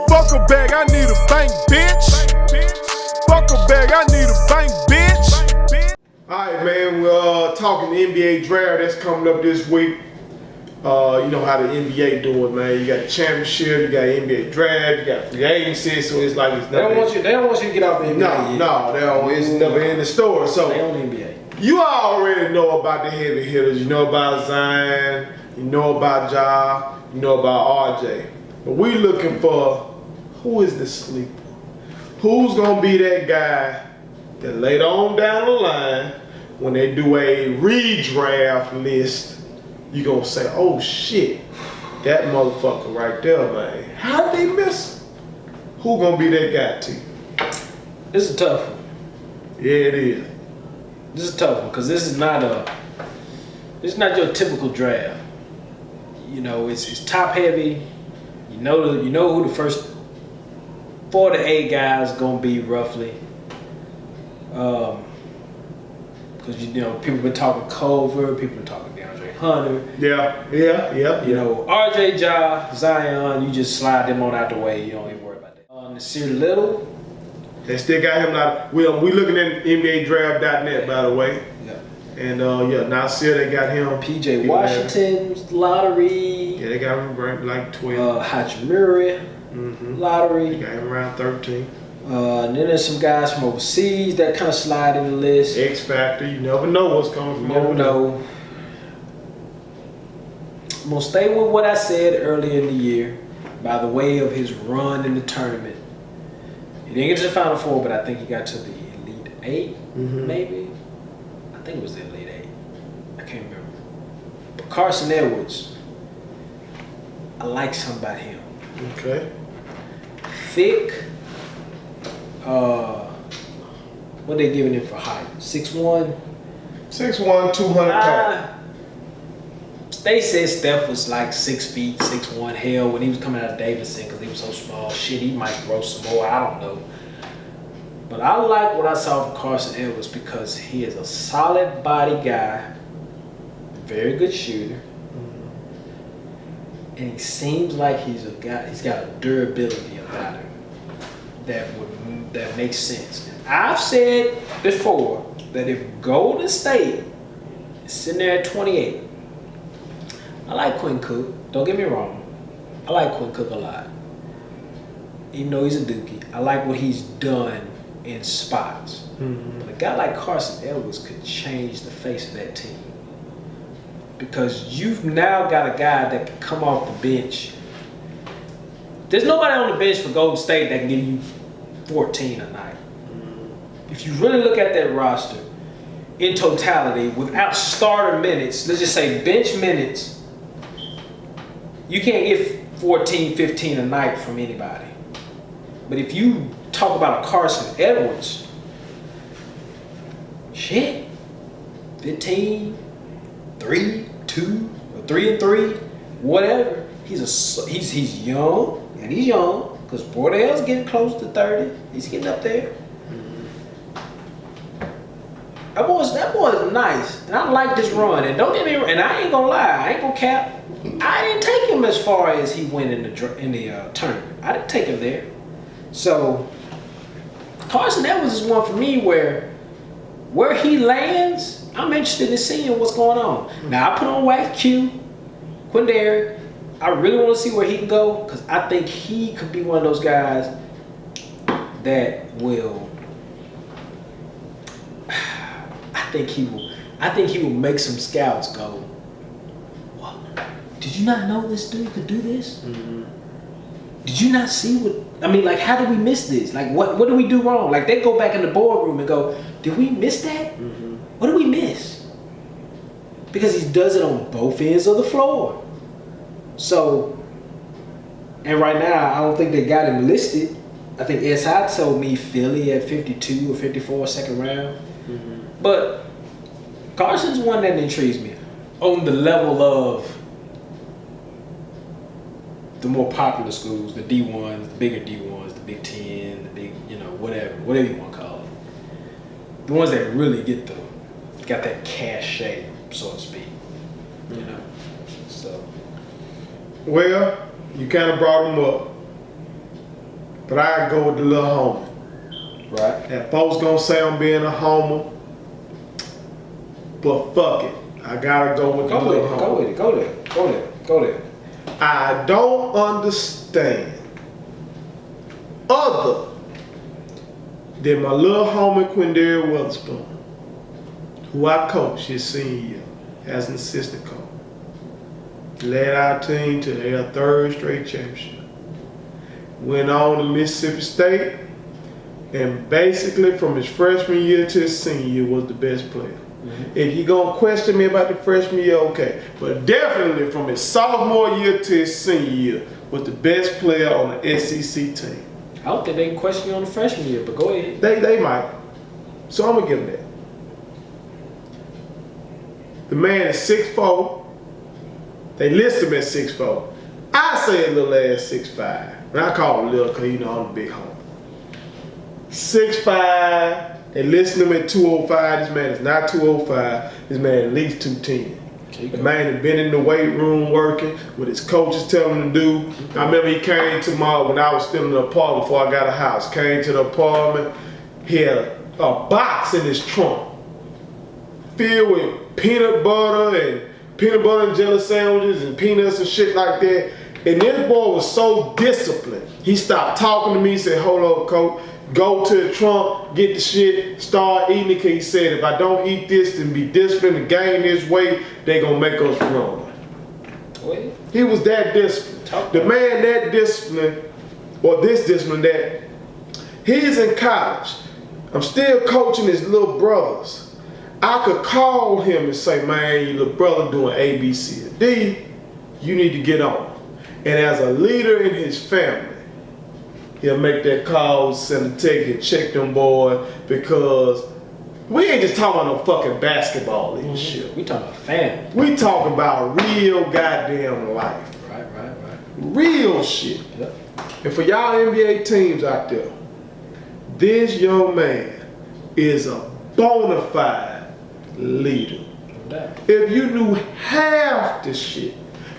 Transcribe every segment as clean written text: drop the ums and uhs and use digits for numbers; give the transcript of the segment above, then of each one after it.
Fuck a bag, I need a bank, bitch. Fuck a bag, I need a bank, bitch. Alright, man, we're talking the NBA draft that's coming up this week. You know how the NBA do it, man. You got the championship, you got NBA draft, you got free agency, so it's like it's They don't want you to get out the NBA. No, they don't. It's never in the store. So they own the NBA. You already know about the heavy hitters. You know about Zion, you know about Ja, you know about RJ. But we looking for who is the sleeper? Who's gonna be that guy that later on down the line, when they do a redraft list, you gonna say, oh shit, that motherfucker right there, man. How did they miss him? Who gonna be that guy to you? This is a tough one. Yeah, it is. This is a tough one because this is not your typical draft. You know, it's top heavy. You know who the first 4 to 8 guys gonna be roughly. Because you know people been talking Culver, people been talking DeAndre Hunter. Yeah. You know, RJ, Ja, Zion, you just slide them on out the way. You don't even worry about that. Nasir Little. They still got him out. We looking at NBADraft.net, by the way. Yeah. And Nasir, they got him. PJ Washington's lottery. Yeah, they got him ranked like 12. Hachimura lottery. They got him around 13. And then there's some guys from overseas that kind of slide in the list. X Factor, you never know what's coming from over there. I'm gonna stay with what I said earlier in the year by the way of his run in the tournament. He didn't get to the Final Four, but I think he got to the Elite 8, maybe. I think it was the Elite 8. I can't remember. But Carson Edwards, I like something about him. Okay. Thick. What they giving him for height? 6'1"? 6'1", 200 pounds. They said Steph was like 6 feet, 6'1". Hell, when he was coming out of Davidson, because he was so small, shit, he might grow some more. I don't know. But I like what I saw from Carson Edwards because he is a solid body guy, very good shooter, and he seems like he's a guy. He's got a durability about him that makes sense. And I've said before that if Golden State is sitting there at 28. I like Quinn Cook. Don't get me wrong. I like Quinn Cook a lot. Even though he's a dookie, I like what he's done in spots. But a guy like Carson Edwards could change the face of that team. Because you've now got a guy that can come off the bench. There's nobody on the bench for Golden State that can give you 14 a night. If you really look at that roster in totality, without starter minutes, let's just say bench minutes, you can't get 14, 15 a night from anybody. But if you talk about a Carson Edwards, shit, 15, 3, 2, or 3 and 3, whatever. He's young, and he's young, because Bordell's getting close to 30. He's getting up there. That boy's nice, and I like this run. And don't get me wrong, and I ain't gonna lie, I ain't gonna cap. I didn't take him as far as he went in the tournament. I didn't take him there. So Carson Edwards is one for me where he lands, I'm interested in seeing what's going on. Now I put on Wax Q, Quindary. I really want to see where he can go because I think he could be one of those guys that will. I think he will make some scouts go, what? Did you not know this dude could do this? Did you not see like, how did we miss this? Like, what did we do wrong? Like, they go back in the boardroom and go, did we miss that? What did we miss? Because he does it on both ends of the floor. So, and right now, I don't think they got him listed. I think SI told me Philly at 52 or 54 second round. But Carson's one that intrigues me on the level of the more popular schools, the D1s, the bigger D1s, the Big Ten, the big, whatever you want to call it. The ones that really got that cachet, so to speak. So. Well, you kind of brought him up. but I go with the little homie. Right. And folks gonna say I'm being a homer, but fuck it. I gotta go with the Go with little it. homie. Go with it. Go there. Go there. Go there. I don't understand other than my little homie Quindary Weatherspoon, who I coached his senior year as an assistant coach. Led our team to their third straight championship. Went on to Mississippi State, and basically from his freshman year to his senior year was the best player. Mm-hmm. If you gonna question me about the freshman year, okay. But definitely from his sophomore year to his senior year was the best player on the SEC team. I don't think they can question you on the freshman year, but go ahead. They might. So I'm gonna give him that. The man is 6'4". They list him at 6'4". I say a little ass 6'5". And I call him little because, you know, I'm a big homie. 6'5". They list him at 205. This man is not 205. This man at least 210. The man had been in the weight room working, what his coaches telling him to do. I remember he came to when I was still in the apartment before I got a house. Came to the apartment, he had a box in his trunk filled with peanut butter and jelly sandwiches and peanuts and shit like that. And this boy was so disciplined. He stopped talking to me, said, hold up, coach. Go to the trunk, get the shit, start eating it, because he said, if I don't eat this and be disciplined and gain this weight, they gonna make us run. Wait. He was that disciplined. The man that disciplined, or this discipline that, he's in college. I'm still coaching his little brothers. I could call him and say, man, your little brother doing A, B, C, and D, you need to get on. And as a leader in his family, he'll make that call, send a text, and check them boys, because we ain't just talking about no fucking basketball and shit. We talking about family. We talking about real goddamn life. Right. Real shit. Yep. And for y'all NBA teams out there, this young man is a bona fide leader. No doubt. If you knew half the shit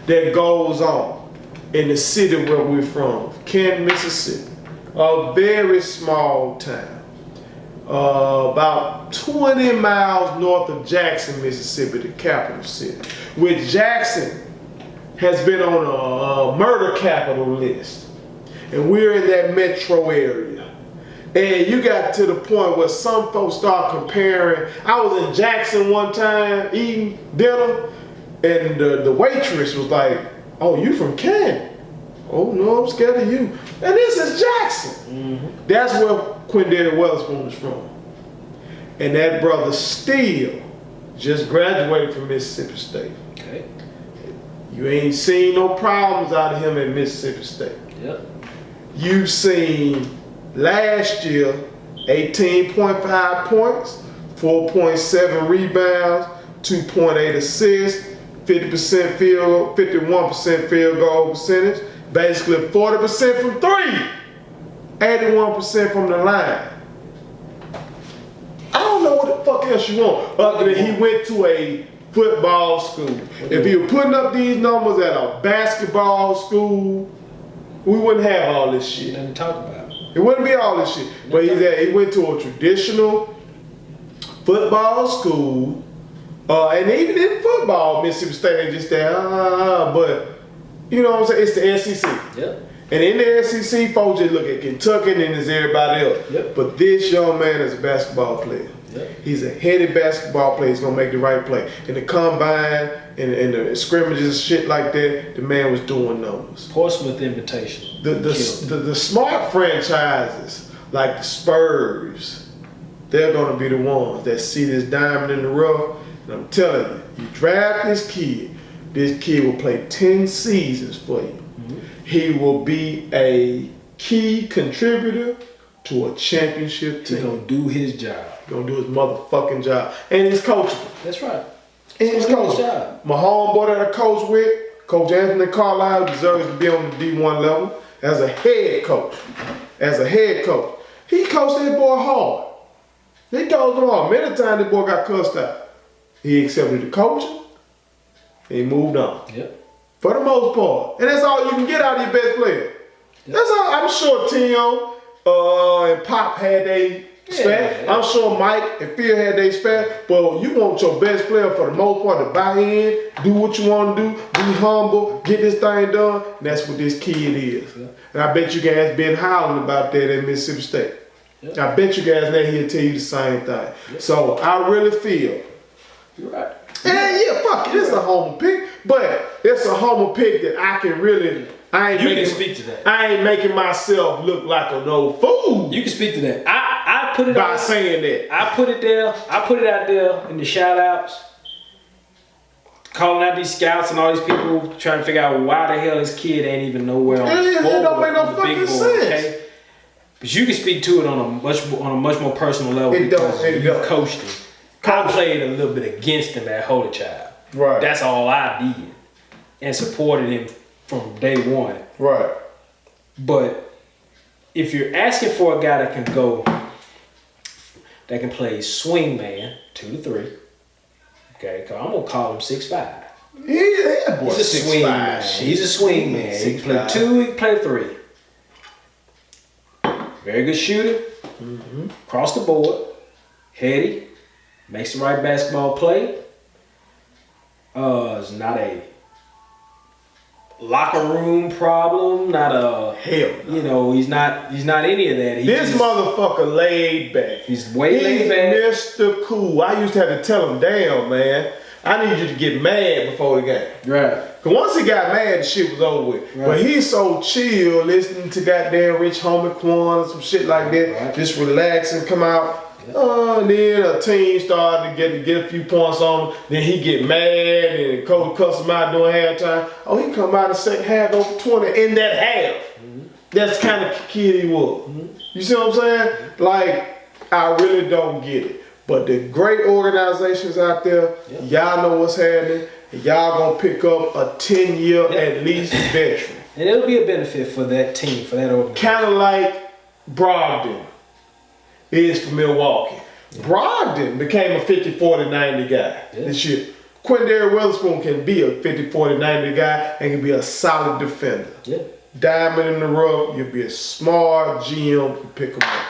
that goes on in the city where we're from, Canton, Mississippi, a very small town, about 20 miles north of Jackson, Mississippi, the capital city, which Jackson has been on a murder capital list. And we're in that metro area. And you got to the point where some folks start comparing. I was in Jackson one time eating dinner, and the waitress was like, oh, you from Canton? Oh, no, I'm scared of you. And this is Jackson. Mm-hmm. That's where Quindary Weatherspoon is from. And that brother still just graduated from Mississippi State. Okay. You ain't seen no problems out of him at Mississippi State. Yep. You've seen last year 18.5 points, 4.7 rebounds, 2.8 assists, 51% field goal percentage, basically 40% from three, 81% from the line. I don't know what the fuck else you want, other than he went to a football school. If he were putting up these numbers at a basketball school, we wouldn't have all this shit. Nothing to talk about. It wouldn't be all this shit. But he went to a traditional football school, and even in football, Mississippi State ain't just there. But you know what I'm saying? It's the SEC. Yep. And in the SEC, folks just look at Kentucky and then there's everybody else. Yep. But this young man is a basketball player. Yep. He's a headed basketball player. He's gonna make the right play. In the combine and the scrimmages and shit like that, the man was doing numbers. Portsmouth Invitation. The smart franchises like the Spurs, they're gonna be the ones that see this diamond in the rough. And I'm telling you, you draft this kid will play 10 seasons for you. Mm-hmm. He will be a key contributor to a championship team. He's gonna do his job. Gonna do his motherfucking job. And he's coachable. That's right. And he's Gonna do his coachable. job. My homeboy that I coach with, Coach Anthony Carlisle, deserves to be on the D1 level as a head coach. He coached that boy hard. He coached him hard. Many times that boy got cussed out. He accepted the coaching and he moved on. Yep. For the most part. And that's all you can get out of your best player. That's all. I'm sure Tim and Pop had they spat. Yeah. I'm sure Mike and Phil had they spat. But you want your best player for the most part to buy in, do what you want to do, be humble, get this thing done. And that's what this kid is. Yeah. And I bet you guys been howling about that at Mississippi State. Yeah. I bet you guys now he'll tell you the same thing. Yeah. So I really feel. You're right. And yeah, fuck it, it's a homer pick, but it's a homer pick that I can really. I ain't You making, can speak to that. I ain't making myself look like an old fool You can speak to that. I put it by out. saying that. I put it there. I put it out there in the shout outs. Calling out these scouts and all these people trying to figure out why the hell this kid ain't even nowhere on Yeah, the it board, don't make no on the big fucking board, sense. okay? But you can speak to it on a much more personal level It because don't, it you don't. coached him. I played a little bit against him at Holy Child. Right. That's all I did. And supported him from day one. Right. But if you're asking for a guy that can go, that can play swing man 2 to 3, okay, cause I'm gonna call him 6'5". Yeah, boy, He's a swing man. He's a swing man. He can play 6'5". 2, he can play 3. Very good shooter. Across the board. Heady. Makes the right basketball play. Is not a locker room problem. Not a Hell no. you know, he's not any of that. He This just- motherfucker laid back. He's way laid He's back. Mr. Cool. I used to have to tell him, damn, man, I need you to get mad before the game. Right. Cause once he got mad, the shit was over with. Right. But he's so chill, listening to goddamn Rich Homie Quan and some shit like that. Right. Just relax and come out. And then a team started to get a few points on him. Then he get mad and the coach cuss him out during halftime. Oh, he come out in the second half over 20 in that half. That's the kind of kid he was. You see what I'm saying? Like, I really don't get it. But the great organizations out there, y'all know what's happening. And y'all gonna pick up a 10-year at least veteran. And it'll be a benefit for that team, for that organization. Kind of like Brogdon is for Milwaukee. Brogdon became a 50, 40, 90 guy this year. Quindary Witherspoon can be a 50, 40, 90 guy and can be a solid defender. Yeah. Diamond in the rough, you'll be a smart GM to pick him up.